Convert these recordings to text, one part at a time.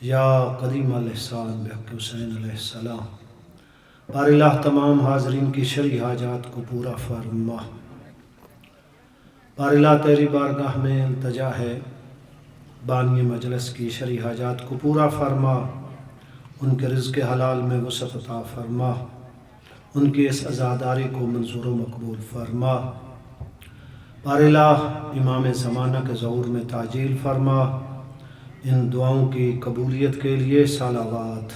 یا قدیم الاحسان بحق حسین علیہ السلام۔ بار الہ تمام حاضرین کی شرعی حاجات کو پورا فرما۔ بار الہ تیری بارگاہ میں التجا ہے، بانی مجلس کی شرعی حاجات کو پورا فرما، ان کے رزق حلال میں وسعت عطا فرما، ان کی اس عزاداری کو منظور و مقبول فرما۔ بار الہ امام زمانہ کے ظہور میں تعجیل فرما، ان دعاؤں کی قبولیت کے لیے صلوات۔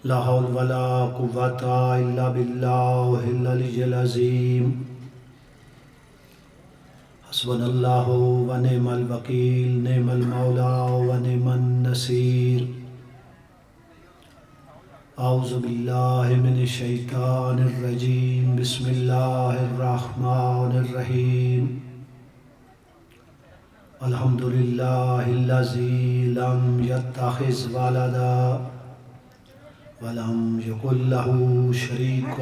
لا حول ولا قوة الا باللہ العلی العظیم۔ حسبنا اللہ ونعم الوکیل، نعم المولا ونعم النصیر۔ اعوذ باللہ من الشیطان الرجیم، بسم اللہ الرحمن الرحیم۔ الحمدللہ الذی لم یتخذ ولدا ولم یکن لہ شریک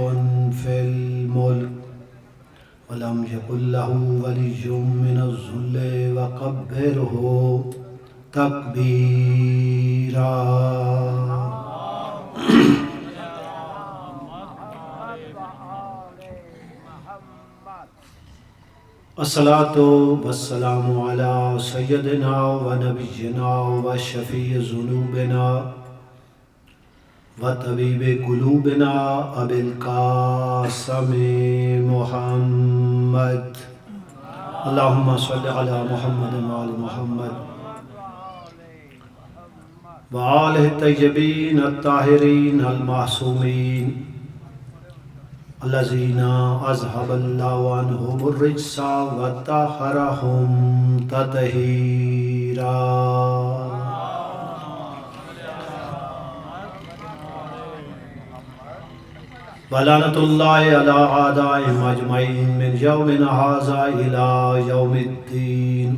فی الملک ولم یکن لہ ولی من الذل وکبرہ تکبیرا۔ الصلاۃ والسلام علی سیدنا و نبینا و شفیع ذنوبنا و طبیب قلوبنا ابی القاسم محمد۔ اللہم صل علی محمد و آل محمد و آلہ الطیبین الطاہرین المعصومین الذین اذھب اللہ عنہم الرجس وطہرہم تطہیرا۔ ولعنۃ اللہ علی اعدائہم اجمعین من یومنا ھذا الی یوم الدین۔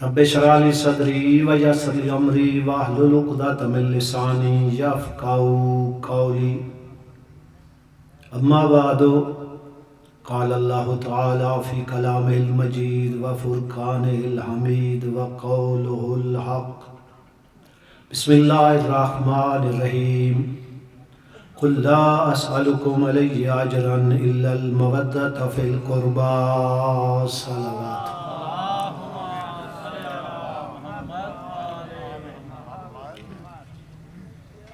رب اشرح لی صدری ویسر لی امری واحلل عقدۃ من لسانی یفقہوا قولی۔ اما بعد، قال اللہ تعالی فی کلامہ المجید وفرقانہ الحمید وقولہ الحق۔ بسم اللہ الرحمن الرحیم۔ قل لا اسألکم علیہ اجرا الا المودۃ فی القربى۔ صلوات۔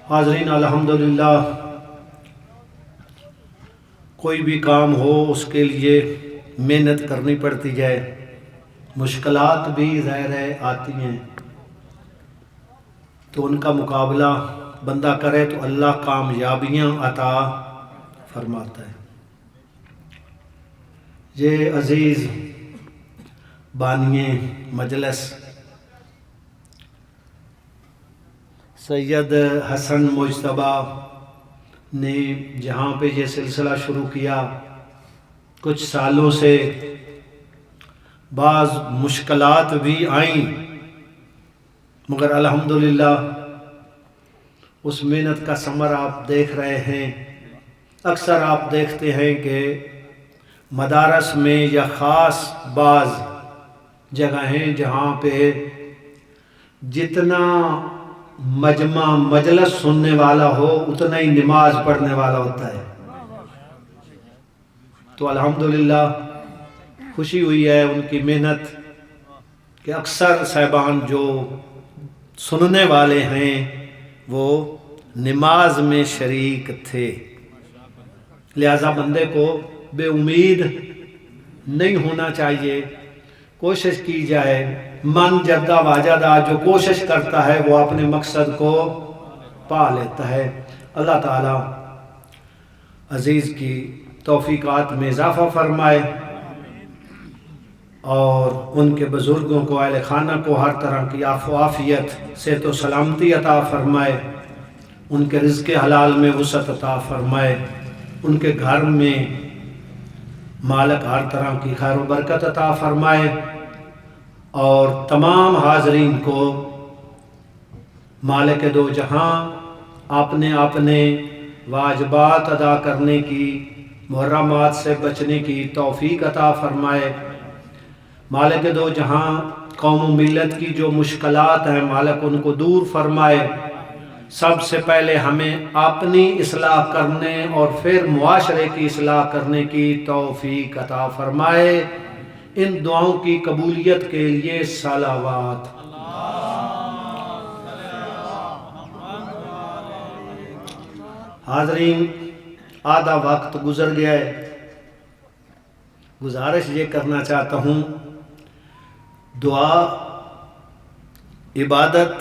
حاضرین، الحمدللہ کوئی بھی کام ہو اس کے لیے محنت کرنی پڑتی ہے، مشکلات بھی ظاہر ہے آتی ہیں، تو ان کا مقابلہ بندہ کرے تو اللہ کامیابیاں عطا فرماتا ہے۔ یہ عزیز بانی مجلس سید حسن مجتبیٰ نے جہاں پہ یہ سلسلہ شروع کیا، کچھ سالوں سے بعض مشکلات بھی آئیں، مگر الحمدللہ اس محنت کا ثمر آپ دیکھ رہے ہیں۔ اکثر آپ دیکھتے ہیں کہ مدارس میں یا خاص بعض جگہیں جہاں پہ جتنا مجمع مجلس سننے والا ہو اتنا ہی نماز پڑھنے والا ہوتا ہے، تو الحمدللہ خوشی ہوئی ہے ان کی محنت کہ اکثر صاحبان جو سننے والے ہیں وہ نماز میں شریک تھے، لہذا بندے کو بے امید نہیں ہونا چاہیے، کوشش کی جائے۔ من جدہ واجدہ، جو کوشش کرتا ہے وہ اپنے مقصد کو پا لیتا ہے۔ اللہ تعالی عزیز کی توفیقات میں اضافہ فرمائے اور ان کے بزرگوں کو، اہل خانہ کو ہر طرح کی عافو عافیت، صحت و سلامتی عطا فرمائے، ان کے رزق حلال میں وسعت عطا فرمائے، ان کے گھر میں مالک ہر طرح کی خیر و برکت عطا فرمائے، اور تمام حاضرین کو مالک دو جہاں اپنے اپنے واجبات ادا کرنے کی محرمات سے بچنے کی توفیق عطا فرمائے۔ مالک دو جہاں قوم و ملت کی جو مشکلات ہیں مالک ان کو دور فرمائے۔ سب سے پہلے ہمیں اپنی اصلاح کرنے اور پھر معاشرے کی اصلاح کرنے کی توفیق عطا فرمائے۔ ان دعاؤں کی قبولیت کے لیے صلوات۔ حاضرین، آدھا وقت گزر گیا ہے۔ گزارش یہ کرنا چاہتا ہوں، دعا عبادت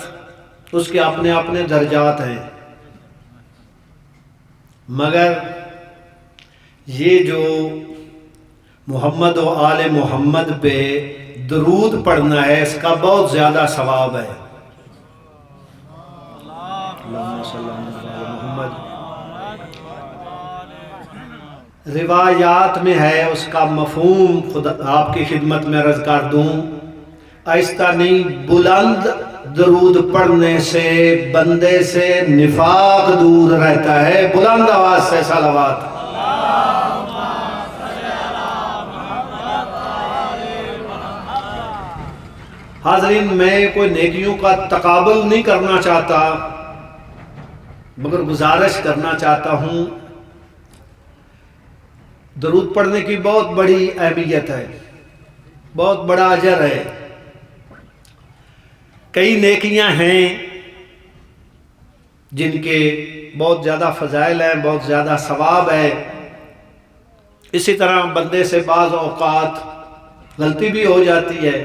اس کے اپنے اپنے درجات ہیں، مگر یہ جو محمد و آل محمد پہ درود پڑھنا ہے اس کا بہت زیادہ ثواب ہے۔ اللہم صلی اللہ علی محمد۔ روایات میں ہے، اس کا مفہوم خدا آپ کی خدمت میں عرض کر دوں۔ آہستہ نہیں، بلند درود پڑھنے سے بندے سے نفاق دور رہتا ہے۔ بلند آواز سے صلوات۔ حاضرین، میں کوئی نیکیوں کا تقابل نہیں کرنا چاہتا، مگر گزارش کرنا چاہتا ہوں۔ درود پڑھنے کی بہت بڑی اہمیت ہے، بہت بڑا اجر ہے۔ کئی نیکیاں ہیں جن کے بہت زیادہ فضائل ہیں، بہت زیادہ ثواب ہے۔ اسی طرح بندے سے بعض اوقات غلطی بھی ہو جاتی ہے۔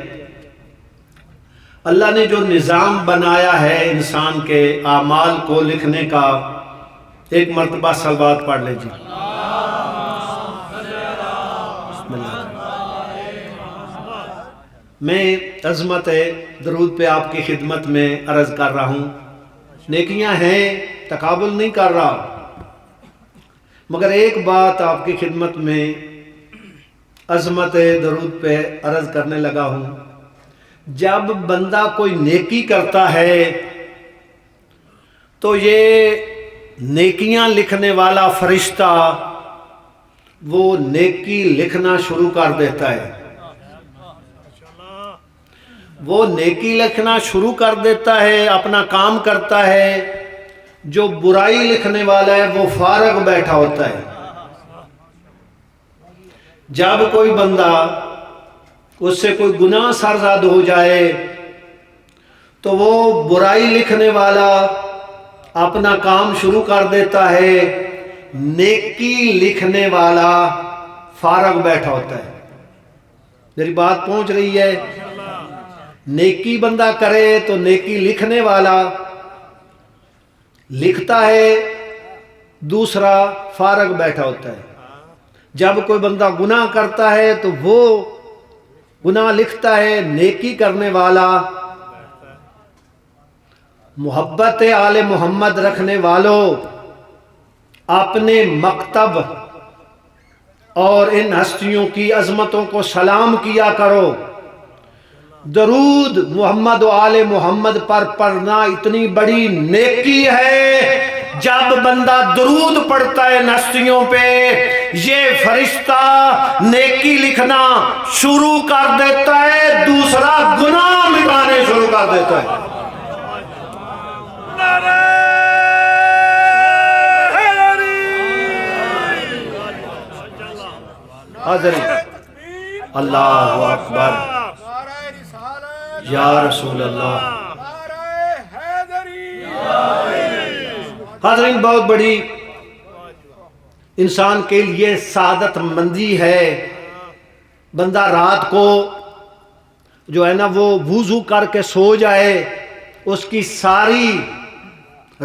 اللہ نے جو نظام بنایا ہے انسان کے اعمال کو لکھنے کا، ایک مرتبہ صلوات پڑھ لیجیے۔ میں عظمت درود پہ آپ کی خدمت میں عرض کر رہا ہوں، نیکیاں ہیں، تقابل نہیں کر رہا، مگر ایک بات آپ کی خدمت میں عظمت درود پہ عرض کرنے لگا ہوں۔ جب بندہ کوئی نیکی کرتا ہے تو یہ نیکیاں لکھنے والا فرشتہ وہ نیکی لکھنا شروع کر دیتا ہے، وہ نیکی لکھنا شروع کر دیتا ہے، اپنا کام کرتا ہے۔ جو برائی لکھنے والا ہے وہ فارغ بیٹھا ہوتا ہے۔ جب کوئی بندہ اس سے کوئی گناہ سرزد ہو جائے تو وہ برائی لکھنے والا اپنا کام شروع کر دیتا ہے، نیکی لکھنے والا فارغ بیٹھا ہوتا ہے۔ میری بات پہنچ رہی ہے؟ نیکی بندہ کرے تو نیکی لکھنے والا لکھتا ہے، دوسرا فارغ بیٹھا ہوتا ہے۔ جب کوئی بندہ گناہ کرتا ہے تو وہ گناہ لکھتا ہے، نیکی کرنے والا محبت آل محمد رکھنے والوں، اپنے مکتب اور ان ہستیوں کی عظمتوں کو سلام کیا کرو۔ درود محمد و آل محمد پر پڑھنا اتنی بڑی نیکی ہے۔ جب بندہ درود پڑھتا ہے ہستیوں پہ، یہ فرشتہ نیکی لکھنا شروع کر دیتا ہے، دوسرا گناہ مٹانے شروع کر دیتا ہے۔ حاضرین، اللہ اکبر، یا رسول اللہ۔ حاضرین، بہت بڑی انسان کے لیے سعادت مندی ہے، بندہ رات کو جو ہے نا وہ وضو کر کے سو جائے، اس کی ساری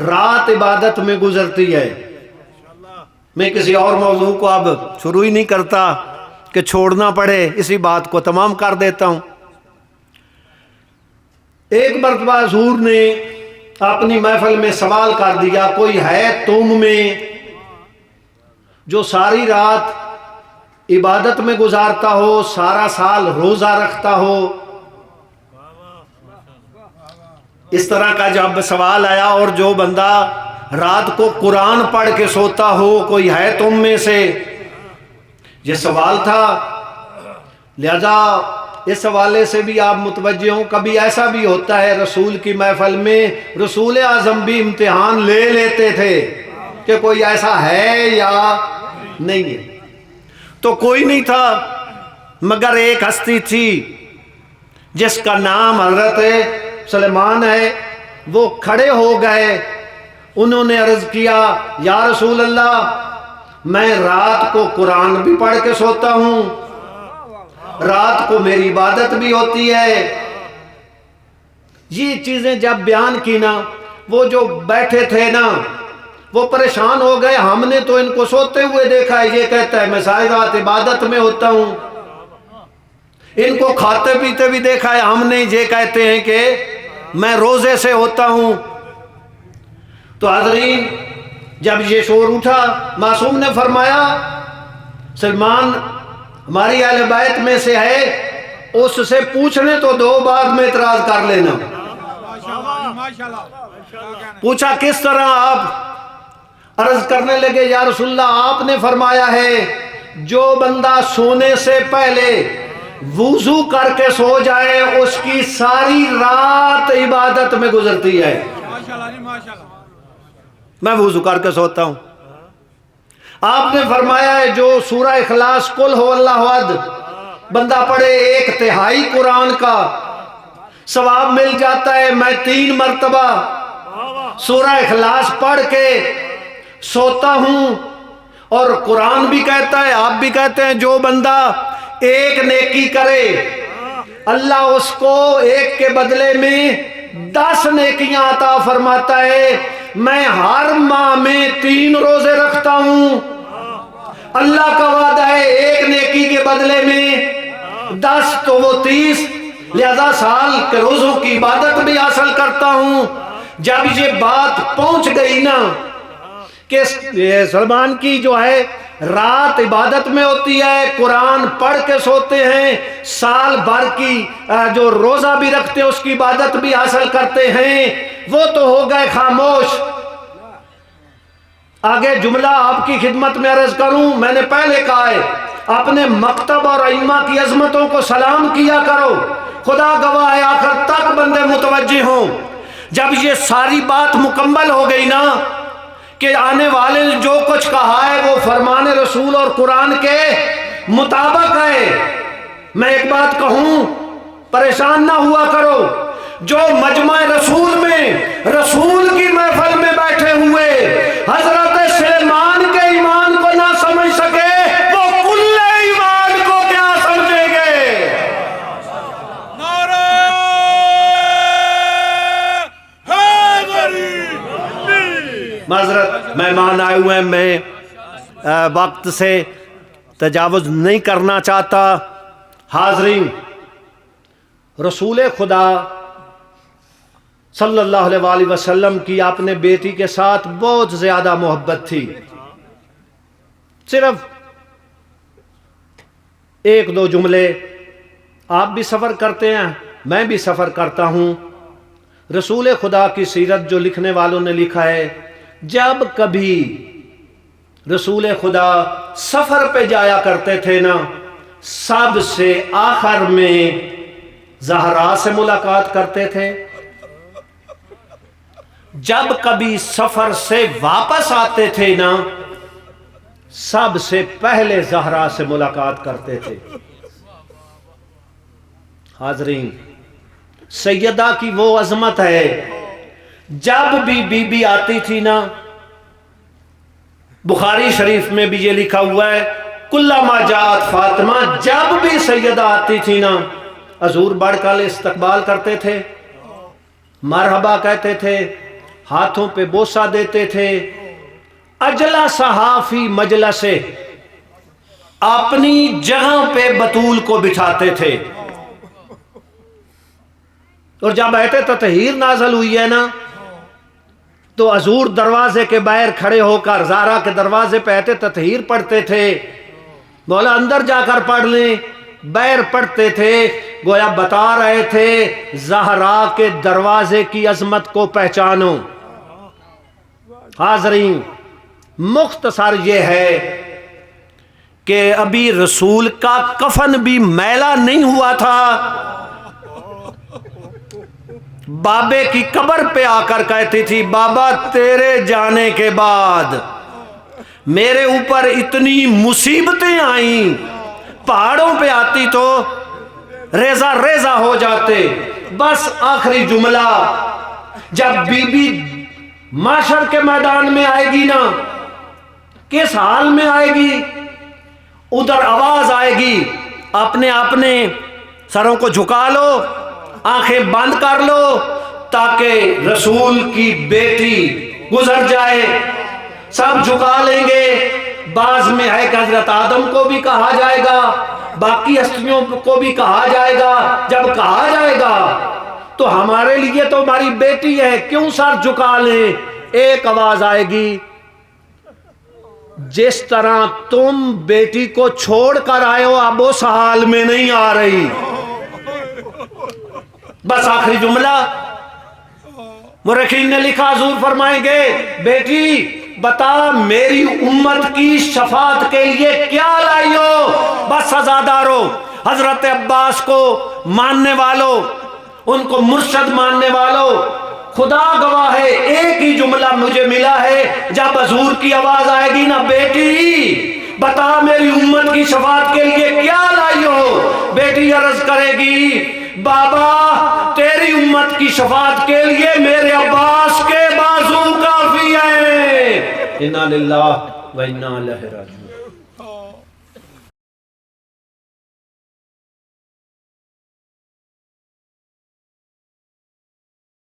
رات عبادت میں گزرتی ہے۔ میں کسی اور موضوع کو اب شروع ہی نہیں کرتا کہ چھوڑنا پڑے، اسی بات کو تمام کر دیتا ہوں۔ ایک مرتبہ حضور نے اپنی محفل میں سوال کر دیا، کوئی ہے تم میں جو ساری رات عبادت میں گزارتا ہو، سارا سال روزہ رکھتا ہو؟ اس طرح کا جب سوال آیا، اور جو بندہ رات کو قرآن پڑھ کے سوتا ہو، کوئی ہے تم میں سے؟ یہ سوال تھا، لہذا اس حوالے سے بھی آپ متوجہ ہوں. کبھی ایسا بھی ہوتا ہے رسول کی محفل میں رسول اعظم بھی امتحان لے لیتے تھے کہ کوئی ایسا ہے یا نہیں ہے. تو کوئی نہیں تھا مگر ایک ہستی تھی جس کا نام حضرت سلیمان ہے. وہ کھڑے ہو گئے، انہوں نے عرض کیا یا رسول اللہ میں رات کو قرآن بھی پڑھ کے سوتا ہوں، رات کو میری عبادت بھی ہوتی ہے. یہ چیزیں جب بیان کی نا، وہ جو بیٹھے تھے نا وہ پریشان ہو گئے. ہم نے تو ان کو سوتے ہوئے دیکھا ہے، یہ کہتا ہے میں ساری رات عبادت میں ہوتا ہوں. ان کو کھاتے پیتے بھی دیکھا ہے، ہم نے یہ کہتے ہیں کہ میں روزے سے ہوتا ہوں. تو حضرین جب یہ شور اٹھا، معصوم نے فرمایا سلمان ہماری اہل بیت میں سے ہے، اس سے پوچھنے تو دو، بعد میں اعتراض کر لینا. پوچھا کس طرح؟ آپ عرض کرنے لگے یا رسول اللہ آپ نے فرمایا ہے جو بندہ سونے سے پہلے وضو کر کے سو جائے اس کی ساری رات عبادت میں گزرتی ہے. میں وضو کر کے سوتا ہوں. آپ نے فرمایا ہے جو سورہ اخلاص قل ہو اللہ احد بندہ پڑھے 1/3 قرآن کا ثواب مل جاتا ہے. میں 3 مرتبہ سورہ اخلاص پڑھ کے سوتا ہوں. اور قرآن بھی کہتا ہے، آپ بھی کہتے ہیں جو بندہ ایک نیکی کرے اللہ اس کو ایک کے بدلے میں 10 نیکیاں عطا فرماتا ہے. میں ہر ماہ میں 3 روزے رکھتا ہوں، اللہ کا وعدہ ہے ایک نیکی کے بدلے میں 10 تو وہ 30، لہذا سال کے روزوں کی عبادت بھی حاصل کرتا ہوں. جب یہ بات پہنچ گئی نا کہ سلمان کی جو ہے رات عبادت میں ہوتی ہے، قرآن پڑھ کے سوتے ہیں، سال بھر کی جو روزہ بھی رکھتے ہیں اس کی عبادت بھی حاصل کرتے ہیں، وہ تو ہو گئے خاموش. آگے جملہ آپ کی خدمت میں عرض کروں. میں نے پہلے کہا ہے اپنے مکتب اور ائمہ کی عظمتوں کو سلام کیا کرو، خدا گواہ ہے آخر تک بندے متوجہ ہوں. جب یہ ساری بات مکمل ہو گئی نا کہ آنے والے نے جو کچھ کہا ہے وہ فرمان رسول اور قرآن کے مطابق ہے. میں ایک بات کہوں، پریشان نہ ہوا کرو. جو مجمع رسول میں رسول کی محفل میں بیٹھے ہوئے حضرت سلیمان کے ایمان کو نہ سمجھ سکے وہ کل ایمان کو کیا سمجھیں گے؟ نعرہ حیدری. معذرت مہمان آئے ہوئے ہیں، میں وقت سے تجاوز نہیں کرنا چاہتا. حاضرین، رسول خدا صلی اللہ علیہ وآلہ وسلم کی اپنے بیٹی کے ساتھ بہت زیادہ محبت تھی. صرف 1-2 جملے. آپ بھی سفر کرتے ہیں، میں بھی سفر کرتا ہوں. رسول خدا کی سیرت جو لکھنے والوں نے لکھا ہے، جب کبھی رسول خدا سفر پہ جایا کرتے تھے نا، سب سے آخر میں زہرا سے ملاقات کرتے تھے. جب کبھی سفر سے واپس آتے تھے نا، سب سے پہلے زہرا سے ملاقات کرتے تھے. حاضرین، سیدہ کی وہ عظمت ہے، جب بھی بی بی آتی تھی نا، بخاری شریف میں بھی یہ لکھا ہوا ہے کلما جات فاطمہ، جب بھی سیدہ آتی تھی نا حضور بڑھ کر استقبال کرتے تھے، مرحبا کہتے تھے، ہاتھوں پہ بوسہ دیتے تھے. اجلا صحافی مجلسے، اپنی جگہ پہ بطول کو بٹھاتے تھے. اور جب آیت تطہیر نازل ہوئی ہے نا تو حضور دروازے کے باہر کھڑے ہو کر زہرا کے دروازے پہ آیت تطہیر پڑھتے تھے. مولا اندر جا کر پڑھ لیں، باہر پڑھتے تھے، گویا بتا رہے تھے زہرا کے دروازے کی عظمت کو پہچانو. حاضرین، مختصر یہ ہے کہ ابھی رسول کا کفن بھی میلا نہیں ہوا تھا، بابے کی قبر پہ آ کر کہتی تھی بابا تیرے جانے کے بعد میرے اوپر اتنی مصیبتیں آئیں، پہاڑوں پہ آتی تو ریزہ ریزہ ہو جاتے۔ بس آخری جملہ جب بی بی محشر کے میدان میں آئے گی نا، کس حال میں آئے گی؟ ادھر آواز آئے گی اپنے سروں کو جھکا لو، آنکھیں بند کر لو تاکہ رسول کی بیٹی گزر جائے۔ سب جھکا لیں گے، بعض میں ہے کہ حضرت آدم کو بھی کہا جائے گا، باقی ہستیوں کو بھی کہا جائے گا۔ جب کہا جائے گا تو ہمارے لیے تو ہماری بیٹی ہے، کیوں سر جھکا لیں؟ ایک آواز آئے گی، جس طرح تم بیٹی کو چھوڑ کر آئے ہو اب اس حال میں نہیں آ رہی۔ بس آخری جملہ مورخین نے لکھا، حضور فرمائیں گے بیٹی بتا میری امت کی شفاعت کے لیے کیا لائی ہو؟ بس سزادارو، حضرت عباس کو ماننے والوں، ان کو مرشد ماننے والوں، خدا گواہ ہے ایک ہی جملہ مجھے ملا ہے، جب حضور کی آواز آئے گی نا بیٹی بتا میری امت کی شفاعت کے لیے کیا لائی ہو، بیٹی عرض کرے گی بابا تیری امت کی شفاعت کے لیے میرے عباس کے بازو کافی ہیں۔ انا للہ و انا الیہ راجعون۔